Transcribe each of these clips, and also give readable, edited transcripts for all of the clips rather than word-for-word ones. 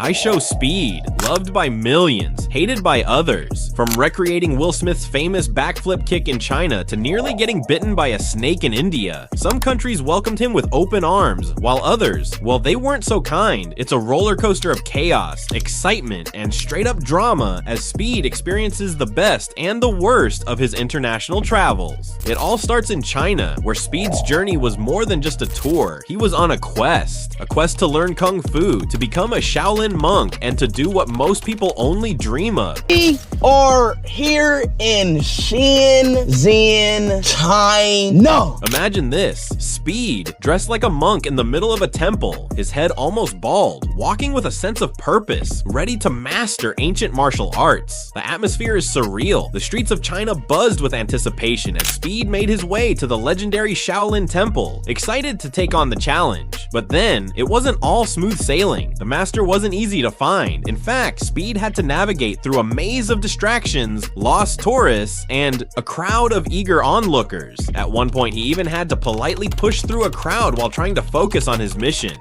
IShowSpeed, loved by millions, hated by others. From recreating Will Smith's famous backflip kick in China to nearly getting bitten by a snake in India, some countries welcomed him with open arms, while others, well, they weren't so kind. It's a roller coaster of chaos, excitement, and straight up drama as Speed experiences the best and the worst of his international travels. It all starts in China, where Speed's journey was more than just a tour. He was on a quest to learn Kung Fu, to become a Shaolin monk, and to do what most people only dream of. We are here in Shenzhen, China. Imagine this, Speed, dressed like a monk in the middle of a temple, his head almost bald, walking with a sense of purpose, ready to master ancient martial arts. The atmosphere is surreal. The streets of China buzzed with anticipation as Speed made his way to the legendary Shaolin temple, excited to take on the challenge. But then, it wasn't all smooth sailing. The master wasn't easy to find. In fact, Speed had to navigate through a maze of distractions, lost tourists, and a crowd of eager onlookers. At one point, he even had to politely push through a crowd while trying to focus on his mission.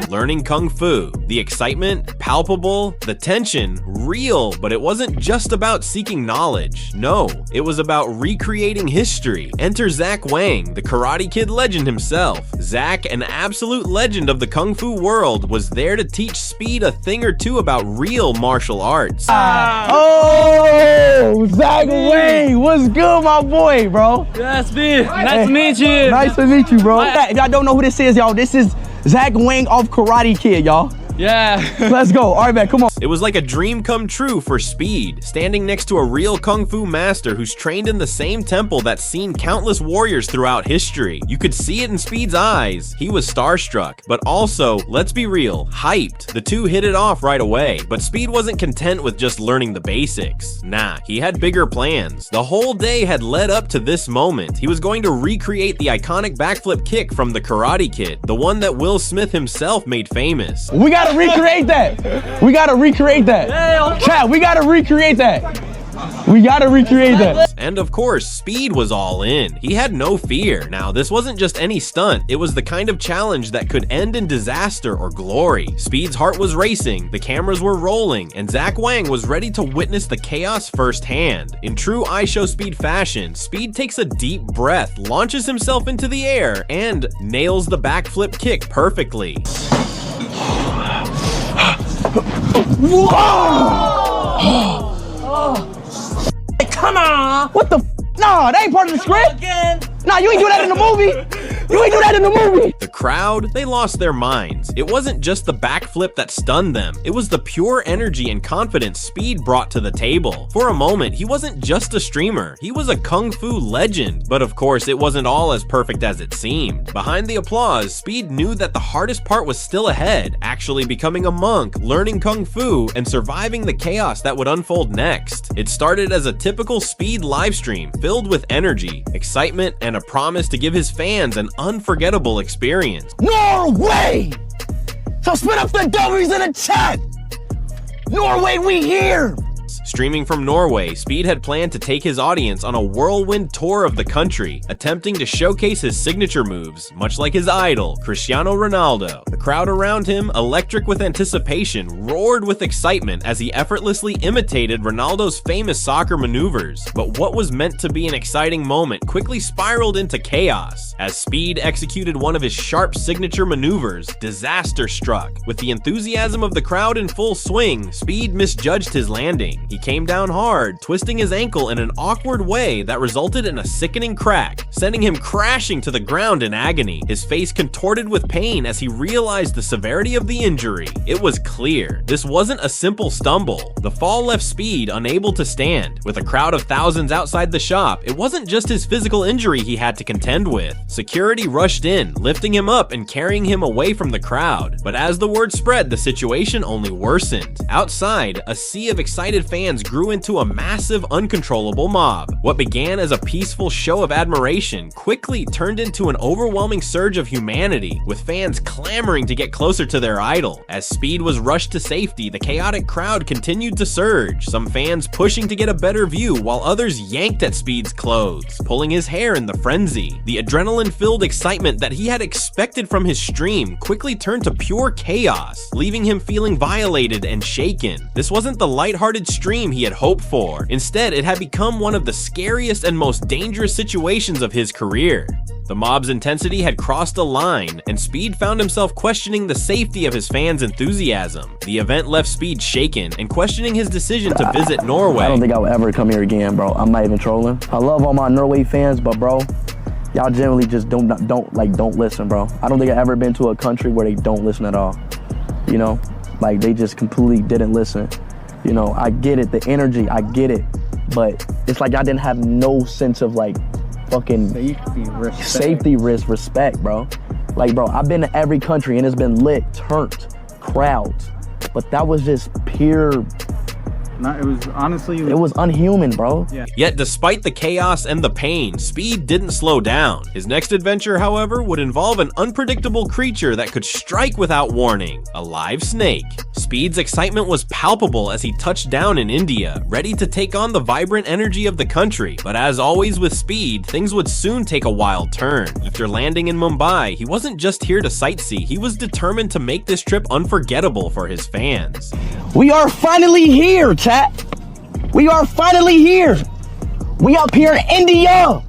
Learning Kung Fu. The excitement, palpable. The tension, real. But it wasn't just about seeking knowledge. No, it was about recreating history. Enter Zach Wang, the Karate Kid legend himself. Zach, an absolute legend of the Kung Fu world, was there to teach Speed a thing or two about real martial arts. Oh, Zach Wang, what's good, my boy, bro? Yeah, Speed. Nice to meet you. Nice to meet you, bro. If y'all don't know who this is, y'all, this is Zach Wang of Karate Kid, y'all. Yeah. Let's go. All right, man, come on. It was like a dream come true for Speed, standing next to a real Kung Fu master who's trained in the same temple that's seen countless warriors throughout history. You could see it in Speed's eyes. He was starstruck, but also, let's be real, hyped. The two hit it off right away, but Speed wasn't content with just learning the basics. Nah, he had bigger plans. The whole day had led up to this moment. He was going to recreate the iconic backflip kick from the Karate Kid, the one that Will Smith himself made famous. We gotta recreate that. We gotta recreate that. Chat, we gotta recreate that. We gotta recreate that. And of course, Speed was all in. He had no fear. Now, this wasn't just any stunt. It was the kind of challenge that could end in disaster or glory. Speed's heart was racing, the cameras were rolling, and Zach Wang was ready to witness the chaos firsthand. In true IShowSpeed fashion, Speed takes a deep breath, launches himself into the air, and nails the backflip kick perfectly. Hey, come on! What the f? Nah, that ain't part of the script. Nah, you ain't do that in the movie. You ain't do that in the movie. The crowd, they lost their minds. It wasn't just the backflip that stunned them. It was the pure energy and confidence Speed brought to the table. For a moment, he wasn't just a streamer. He was a Kung Fu legend. But of course, it wasn't all as perfect as it seemed. Behind the applause, Speed knew that the hardest part was still ahead, actually becoming a monk, learning Kung Fu, and surviving the chaos that would unfold next. It started as a typical Speed livestream filled with energy, excitement, and a promise to give his fans an unforgettable experience. Norway! So spit up the W's in the chat! Norway, we here! Streaming from Norway, Speed had planned to take his audience on a whirlwind tour of the country, attempting to showcase his signature moves, much like his idol, Cristiano Ronaldo. The crowd around him, electric with anticipation, roared with excitement as he effortlessly imitated Ronaldo's famous soccer maneuvers. But what was meant to be an exciting moment quickly spiraled into chaos. As Speed executed one of his sharp signature maneuvers, disaster struck. With the enthusiasm of the crowd in full swing, Speed misjudged his landing. He came down hard, twisting his ankle in an awkward way that resulted in a sickening crack, sending him crashing to the ground in agony. His face contorted with pain as he realized the severity of the injury. It was clear, this wasn't a simple stumble. The fall left Speed unable to stand. With a crowd of thousands outside the shop, it wasn't just his physical injury he had to contend with. Security rushed in, lifting him up and carrying him away from the crowd. But as the word spread, the situation only worsened. Outside, a sea of excited fans grew into a massive, uncontrollable mob. What began as a peaceful show of admiration quickly turned into an overwhelming surge of humanity, with fans clamoring to get closer to their idol. As Speed was rushed to safety, the chaotic crowd continued to surge, some fans pushing to get a better view while others yanked at Speed's clothes, pulling his hair in the frenzy. The adrenaline-filled excitement that he had expected from his stream quickly turned to pure chaos, leaving him feeling violated and shaken. This wasn't the lighthearted stream he had hoped for. Instead, it had become one of the scariest and most dangerous situations of his career. The mob's intensity had crossed a line, and Speed found himself questioning the safety of his fans' enthusiasm. The event left Speed shaken and questioning his decision to visit Norway. I don't think I will ever come here again, bro. I'm not even trolling. I love all my Norway fans, but bro, y'all generally just don't listen, bro. I don't think I've ever been to a country where they don't listen at all. You know, like they just completely didn't listen. You know, I get it, the energy, I get it, but it's like I didn't have no sense of like fucking safety, risk, respect, bro. Like, bro, I've been to every country and it's been lit, turned, crowds, but that was just pure. It was honestly, it was unhuman, bro. Yeah. Yet despite the chaos and the pain, Speed didn't slow down. His next adventure, however, would involve an unpredictable creature that could strike without warning, a live snake. Speed's excitement was palpable as he touched down in India, ready to take on the vibrant energy of the country. But as always with Speed, things would soon take a wild turn. After landing in Mumbai, he wasn't just here to sightsee, he was determined to make this trip unforgettable for his fans. We are finally here, chat. We are finally here. We up here in India.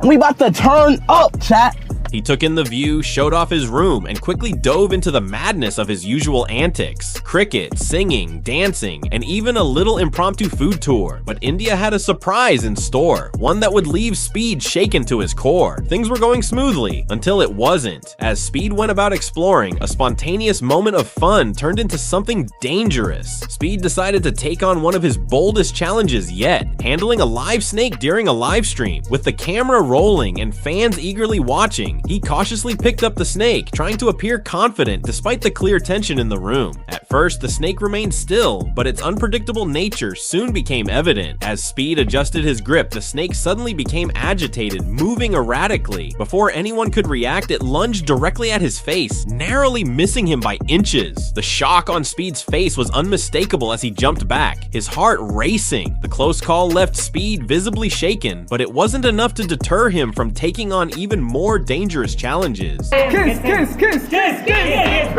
And we about to turn up, chat. He took in the view, showed off his room, and quickly dove into the madness of his usual antics. Cricket, singing, dancing, and even a little impromptu food tour. But India had a surprise in store, one that would leave Speed shaken to his core. Things were going smoothly, until it wasn't. As Speed went about exploring, a spontaneous moment of fun turned into something dangerous. Speed decided to take on one of his boldest challenges yet, handling a live snake during a live stream. With the camera rolling and fans eagerly watching, he cautiously picked up the snake, trying to appear confident despite the clear tension in the room. At first, the snake remained still, but its unpredictable nature soon became evident. As Speed adjusted his grip, the snake suddenly became agitated, moving erratically. Before anyone could react, it lunged directly at his face, narrowly missing him by inches. The shock on Speed's face was unmistakable as he jumped back, his heart racing. The close call left Speed visibly shaken, but it wasn't enough to deter him from taking on even more dangerous challenges. Kiss, kiss, kiss, kiss, kiss.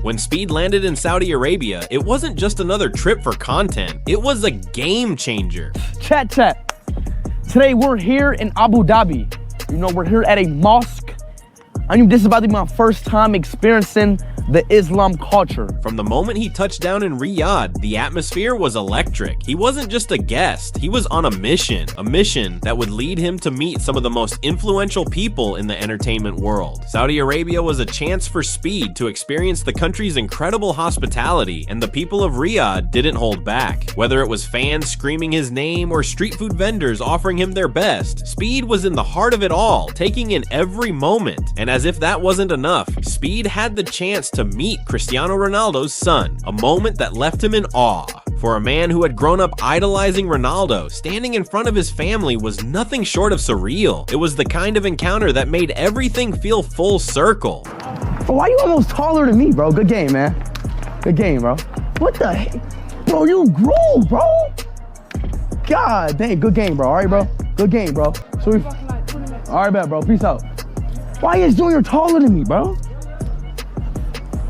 When Speed landed in Saudi Arabia, it wasn't just another trip for content, it was a game changer. Chat. Today we're here in Abu Dhabi. You know, we're here at a mosque. I mean, this is about to be my first time experiencing the Islam culture. From the moment he touched down in Riyadh, the atmosphere was electric. He wasn't just a guest, he was on a mission that would lead him to meet some of the most influential people in the entertainment world. Saudi Arabia was a chance for Speed to experience the country's incredible hospitality, and the people of Riyadh didn't hold back. Whether it was fans screaming his name or street food vendors offering him their best, Speed was in the heart of it all, taking in every moment. And as if that wasn't enough, Speed had the chance to meet Cristiano Ronaldo's son, a moment that left him in awe. For a man who had grown up idolizing Ronaldo, standing in front of his family was nothing short of surreal. It was the kind of encounter that made everything feel full circle. Bro, why you almost taller than me, bro? Good game, man. Good game, bro. What the heck? Bro, you grew, bro. God dang, good game, bro. All right, bro. Good game, bro. So we... All right, bet, bro. Peace out. Why is Junior taller than me, bro?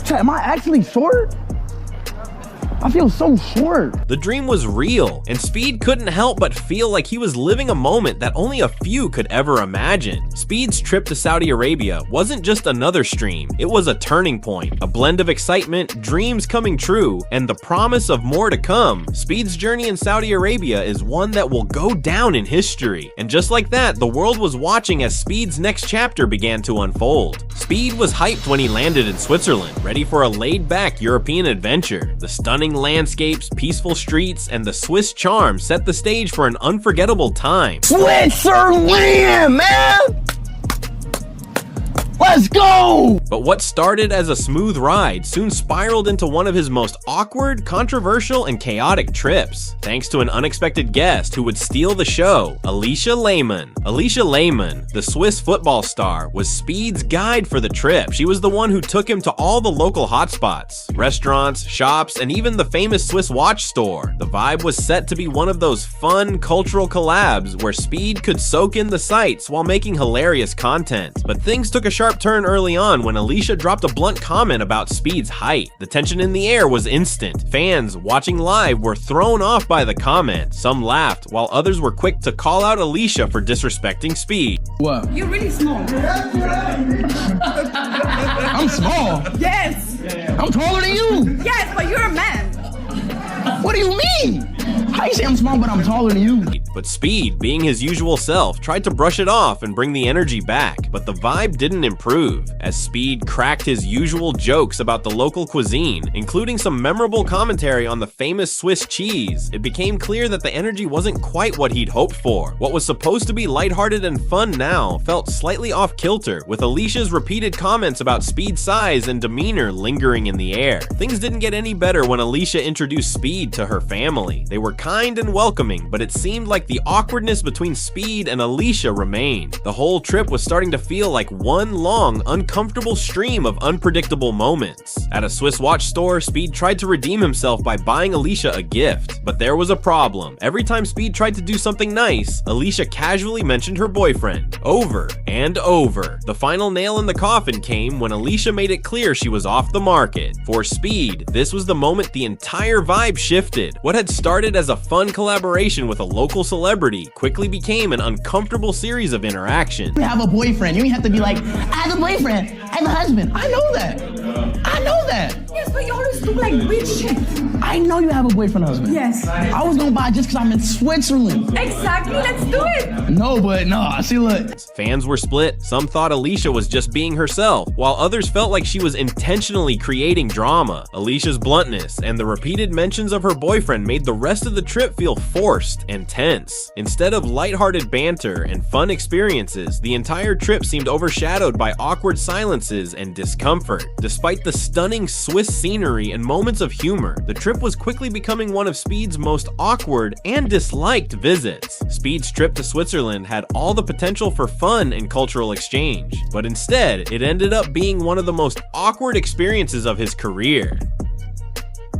Chat, am I actually short? I feel so short. The dream was real, and Speed couldn't help but feel like he was living a moment that only a few could ever imagine. Speed's trip to Saudi Arabia wasn't just another stream, it was a turning point, a blend of excitement, dreams coming true, and the promise of more to come. Speed's journey in Saudi Arabia is one that will go down in history. And just like that, the world was watching as Speed's next chapter began to unfold. Speed was hyped when he landed in Switzerland, ready for a laid-back European adventure. The stunning landscapes, peaceful streets, and the Swiss charm set the stage for an unforgettable time. Switzerland, man! Let's go! But what started as a smooth ride soon spiraled into one of his most awkward, controversial, and chaotic trips, thanks to an unexpected guest who would steal the show, Alicia Lehmann. Alicia Lehmann, the Swiss football star, was Speed's guide for the trip. She was the one who took him to all the local hotspots, restaurants, shops, and even the famous Swiss watch store. The vibe was set to be one of those fun, cultural collabs where Speed could soak in the sights while making hilarious content. But things took a sharp turn early on when Alicia dropped a blunt comment about Speed's height. The tension in the air was instant. Fans watching live were thrown off by the comment. Some laughed, while others were quick to call out Alicia for disrespecting Speed. What? You're really small. I'm small. Yes. I'm taller than you. Yes, but you're a man. What do you mean? How you say I'm small but I'm taller than you? But Speed, being his usual self, tried to brush it off and bring the energy back, but the vibe didn't improve. As Speed cracked his usual jokes about the local cuisine, including some memorable commentary on the famous Swiss cheese, it became clear that the energy wasn't quite what he'd hoped for. What was supposed to be lighthearted and fun now felt slightly off kilter, with Alicia's repeated comments about Speed's size and demeanor lingering in the air. Things didn't get any better when Alicia introduced Speed to her family. They were kind and welcoming, but it seemed like the awkwardness between Speed and Alicia remained. The whole trip was starting to feel like one long, uncomfortable stream of unpredictable moments. At a Swiss watch store, Speed tried to redeem himself by buying Alicia a gift, but there was a problem. Every time Speed tried to do something nice, Alicia casually mentioned her boyfriend, over and over. The final nail in the coffin came when Alicia made it clear she was off the market. For Speed, this was the moment the entire vibe shifted. What had started as a fun collaboration with a local celebrity quickly became an uncomfortable series of interactions. You have a boyfriend. You ain't have to be like, I have a boyfriend. I have a husband. I know that. I know that. Yes, but you always do like weird shit. I know you have a boyfriend husband. Yes. I was gonna buy it just because I'm in Switzerland. Exactly, let's do it. No, but no, see, look. Fans were split. Some thought Alicia was just being herself, while others felt like she was intentionally creating drama. Alicia's bluntness and the repeated mentions of her boyfriend made the rest of the trip feel forced and tense. Instead of lighthearted banter and fun experiences, the entire trip seemed overshadowed by awkward silences and discomfort. Despite the stunning Swiss scenery and moments of humor, the trip was quickly becoming one of Speed's most awkward and disliked visits. Speed's trip to Switzerland had all the potential for fun and cultural exchange, but instead, it ended up being one of the most awkward experiences of his career.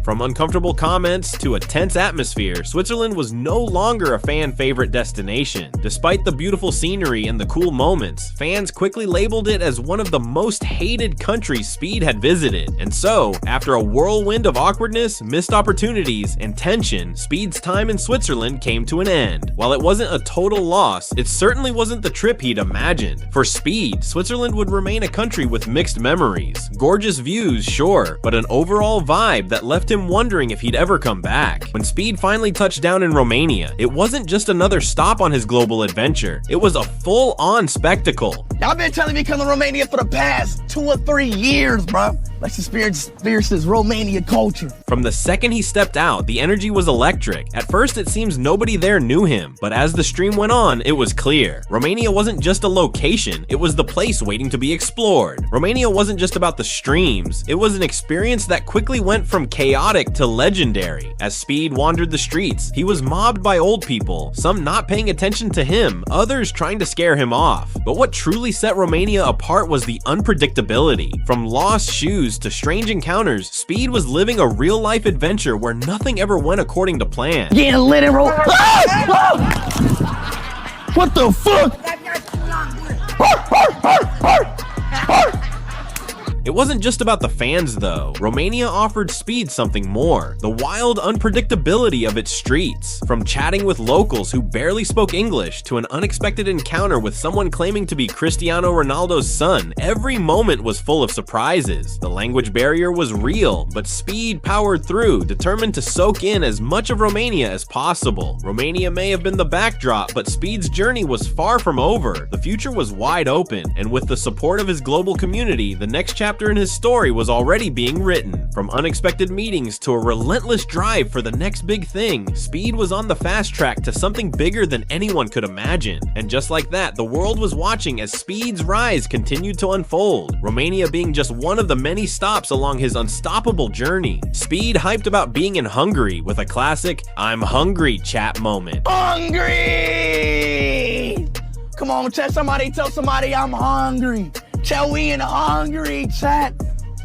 From uncomfortable comments to a tense atmosphere, Switzerland was no longer a fan favorite destination. Despite the beautiful scenery and the cool moments, fans quickly labeled it as one of the most hated countries Speed had visited. And so, after a whirlwind of awkwardness, missed opportunities, and tension, Speed's time in Switzerland came to an end. While it wasn't a total loss, it certainly wasn't the trip he'd imagined. For Speed, Switzerland would remain a country with mixed memories. Gorgeous views, sure, but an overall vibe that left him wondering if he'd ever come back. When Speed finally touched down in Romania, it wasn't just another stop on his global adventure. It was a full-on spectacle. Y'all been telling me come to Romania for the past 2 or 3 years, bro. Let's experience this Romania culture. From the second he stepped out, the energy was electric. At first, it seems nobody there knew him, but as the stream went on, it was clear. Romania wasn't just a location, it was the place waiting to be explored. Romania wasn't just about the streams, it was an experience that quickly went from chaotic to legendary. As Speed wandered the streets, he was mobbed by old people, some not paying attention to him, others trying to scare him off. But what truly set Romania apart was the unpredictability. From lost shoes to strange encounters, Speed was living a real-life adventure where nothing ever went according to plan. Getting lit and roll. What the fuck? It wasn't just about the fans though. Romania offered Speed something more, the wild unpredictability of its streets. From chatting with locals who barely spoke English to an unexpected encounter with someone claiming to be Cristiano Ronaldo's son, every moment was full of surprises. The language barrier was real, but Speed powered through, determined to soak in as much of Romania as possible. Romania may have been the backdrop, but Speed's journey was far from over. The future was wide open, and with the support of his global community, the next chapter chapter in his story was already being written. From unexpected meetings to a relentless drive for the next big thing, Speed was on the fast track to something bigger than anyone could imagine. And just like that, the world was watching as Speed's rise continued to unfold, Romania being just one of the many stops along his unstoppable journey. Speed hyped about being in Hungary with a classic "I'm hungry" chat moment. Hungry! Come on, chat. Somebody tell somebody I'm hungry. Chat, we in Hungary, chat.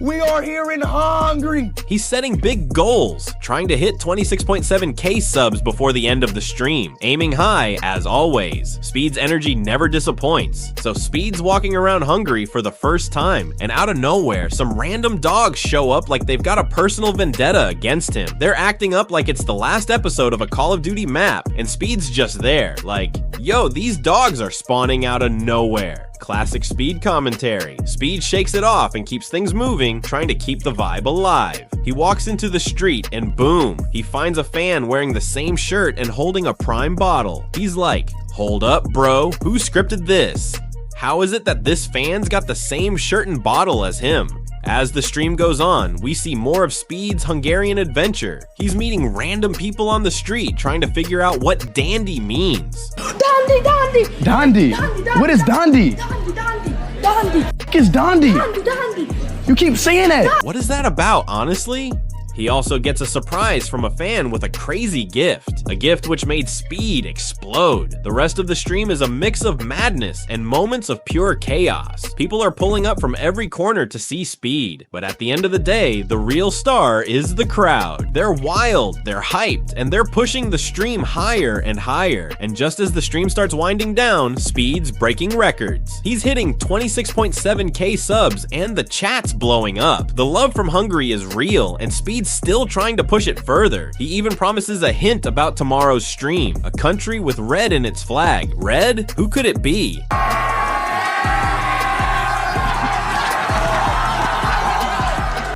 We are here in Hungary. He's setting big goals, trying to hit 26.7k subs before the end of the stream, aiming high as always. Speed's energy never disappoints, so Speed's walking around Hungary for the first time, and out of nowhere, some random dogs show up like they've got a personal vendetta against him. They're acting up like it's the last episode of a Call of Duty map, and Speed's just there, like, yo, these dogs are spawning out of nowhere. Classic Speed commentary. Speed shakes it off and keeps things moving, trying to keep the vibe alive. He walks into the street and boom, he finds a fan wearing the same shirt and holding a prime bottle. He's like, hold up bro, who scripted this? How is it that this fan's got the same shirt and bottle as him? As the stream goes on, we see more of Speed's Hungarian adventure. He's meeting random people on the street trying to figure out what dandy means. Dandy, dandy. Dandy. Dandy, What is dandy? Dandy, dandy, dandy. What is dandy? Dandy, dandy. You keep saying that. What is that about, honestly? He also gets a surprise from a fan with a crazy gift, a gift which made Speed explode. The rest of the stream is a mix of madness and moments of pure chaos. People are pulling up from every corner to see Speed, but at the end of the day, the real star is the crowd. They're wild, they're hyped, and they're pushing the stream higher and higher. And just as the stream starts winding down, Speed's breaking records. He's hitting 26.7k subs and the chat's blowing up. The love from Hungary is real, and Speed's still trying to push it further. He even promises a hint about tomorrow's stream, a country with red in its flag. Red? Who could it be?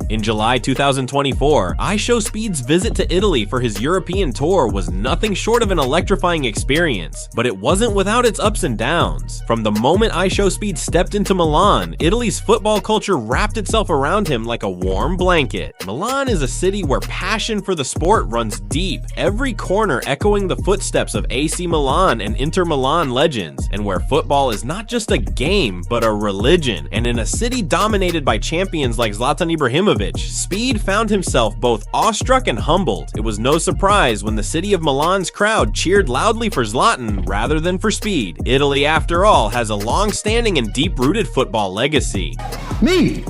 In July 2024, IShowSpeed's visit to Italy for his European tour was nothing short of an electrifying experience, but it wasn't without its ups and downs. From the moment IShowSpeed stepped into Milan, Italy's football culture wrapped itself around him like a warm blanket. Milan is a city where passion for the sport runs deep, every corner echoing the footsteps of AC Milan and Inter Milan legends, and where football is not just a game, but a religion. And in a city dominated by champions like Zlatan Ibrahimovic, Speed found himself both awestruck and humbled. It was no surprise when the city of Milan's crowd cheered loudly for Zlatan rather than for Speed. Italy, after all, has a long-standing and deep-rooted football legacy. Me.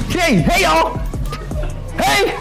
Hey y'all. Hey.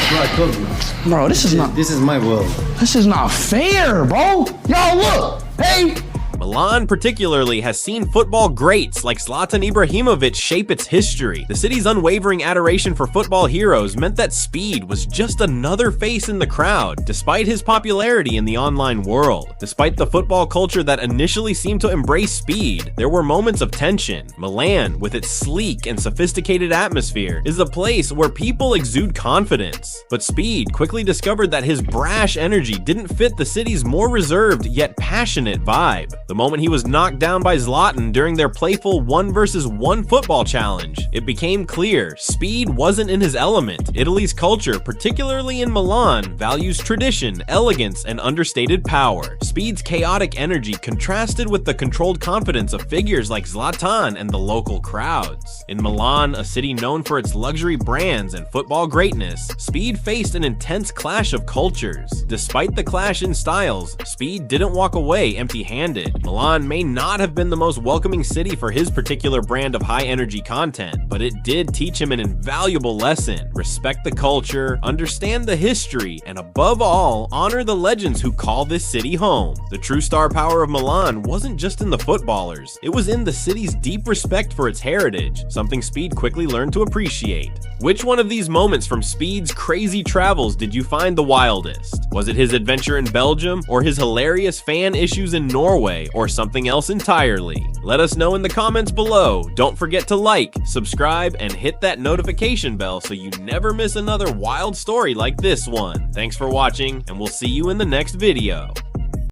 Bro, I told you. Bro, this is my world. This is not fair, bro. Y'all look. Hey. Milan particularly has seen football greats like Zlatan Ibrahimovic shape its history. The city's unwavering adoration for football heroes meant that Speed was just another face in the crowd, despite his popularity in the online world. Despite the football culture that initially seemed to embrace Speed, there were moments of tension. Milan, with its sleek and sophisticated atmosphere, is a place where people exude confidence. But Speed quickly discovered that his brash energy didn't fit the city's more reserved yet passionate vibe. The moment he was knocked down by Zlatan during their playful 1-versus-1 football challenge, it became clear Speed wasn't in his element. Italy's culture, particularly in Milan, values tradition, elegance, and understated power. Speed's chaotic energy contrasted with the controlled confidence of figures like Zlatan and the local crowds. In Milan, a city known for its luxury brands and football greatness, Speed faced an intense clash of cultures. Despite the clash in styles, Speed didn't walk away empty-handed. Milan may not have been the most welcoming city for his particular brand of high-energy content, but it did teach him an invaluable lesson. Respect the culture, understand the history, and above all, honor the legends who call this city home. The true star power of Milan wasn't just in the footballers, it was in the city's deep respect for its heritage, something Speed quickly learned to appreciate. Which one of these moments from Speed's crazy travels did you find the wildest? Was it his adventure in Belgium, or his hilarious fan issues in Norway, or something else entirely? Let us know in the comments below. Don't forget to like, subscribe, and hit that notification bell so you never miss another wild story like this one. Thanks for watching, and we'll see you in the next video.